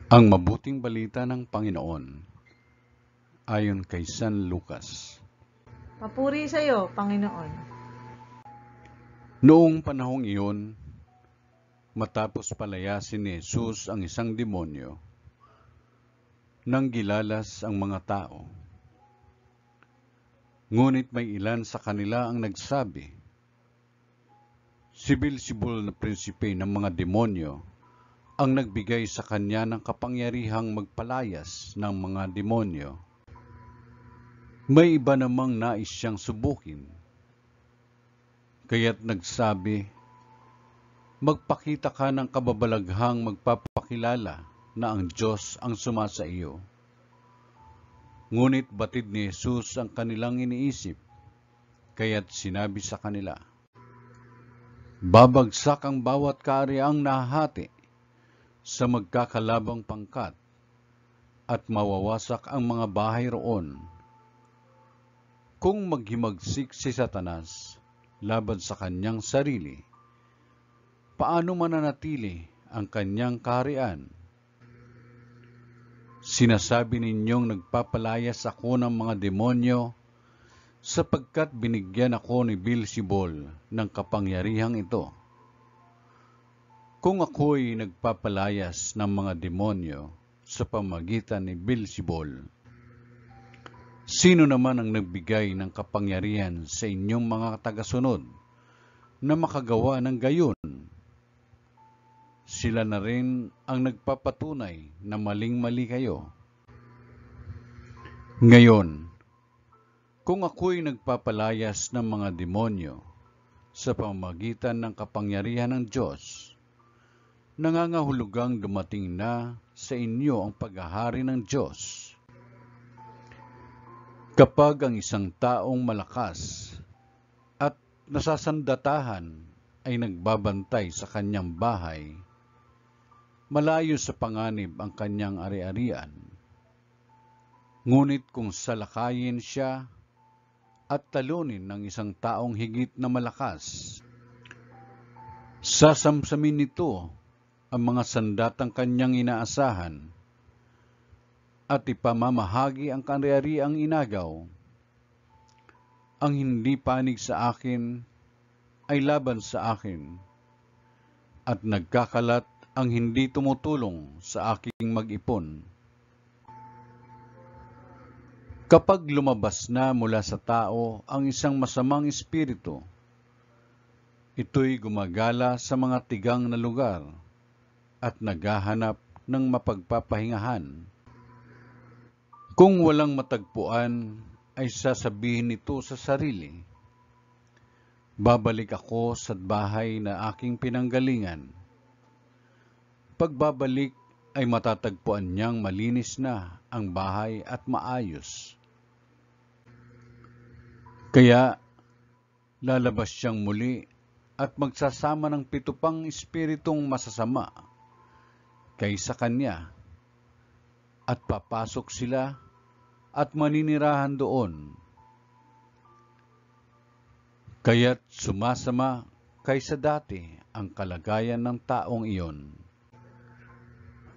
Ang mabuting balita ng Panginoon ayon kay San Lucas. Papuri sa iyo, Panginoon. Noong panahong iyon, matapos palayasin ni Jesus ang isang demonyo, nanggilalas ang mga tao. Ngunit may ilan sa kanila ang nagsabi, si Beelzebul na prinsipe ng mga demonyo ang nagbigay sa kanya ng kapangyarihang magpalayas ng mga demonyo. May iba namang nais siyang subukin, kaya't nagsabi, magpakita ka ng kababalaghang magpapakilala na ang Diyos ang sumasa iyo. Ngunit batid ni Jesus ang kanilang iniisip, kaya't sinabi sa kanila, babagsak ang bawat kahariang nahahati sa magkakalabang pangkat at mawawasak ang mga bahay roon. Kung maghimagsik si Satanas laban sa kanyang sarili, paano mananatili ang kanyang kaharian? Sinasabi ninyong nagpapalayas ako ng mga demonyo sapagkat binigyan ako ni Beelzebul ng kapangyarihang ito. Kung ako'y nagpapalayas ng mga demonyo sa pamamagitan ni Beelzebul, sino naman ang nagbigay ng kapangyarihan sa inyong mga tagasunod na makagawa ng gayon? Sila na rin ang nagpapatunay na maling-mali kayo. Ngayon, kung ako'y nagpapalayas ng mga demonyo sa pamamagitan ng kapangyarihan ng Diyos, nangangahulugang dumating na sa inyo ang paghahari ng Diyos. Kapag ang isang taong malakas at nasasandatahan ay nagbabantay sa kanyang bahay, malayo sa panganib ang kanyang ari-arian. Ngunit kung salakayin siya at talunin ng isang taong higit na malakas, sasamsamin nito ang mga sandatang kanyang inaasahan at ipamamahagi ang ari-ariang inagaw. Ang hindi panig sa akin ay laban sa akin, at nagkakalat ang hindi tumutulong sa aking mag-ipon. Kapag lumabas na mula sa tao ang isang masamang espiritu, ito'y gumagala sa mga tigang na lugar at naghahanap ng mapagpapahingahan. Kung walang matagpuan, ay sasabihin nito sa sarili, babalik ako sa bahay na aking pinanggalingan. Pagbabalik ay matatagpuan niyang malinis na ang bahay at maayos. Kaya lalabas siyang muli at magsasama ng 7 pang espiritong masasama kaysa kanya, at papasok sila at maninirahan doon. Kaya't sumasama kaysa dati ang kalagayan ng taong iyon.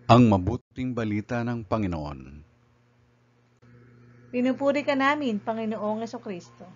Ang mabuting balita ng Panginoon. Pinupuri ka namin, Panginoong Jesucristo.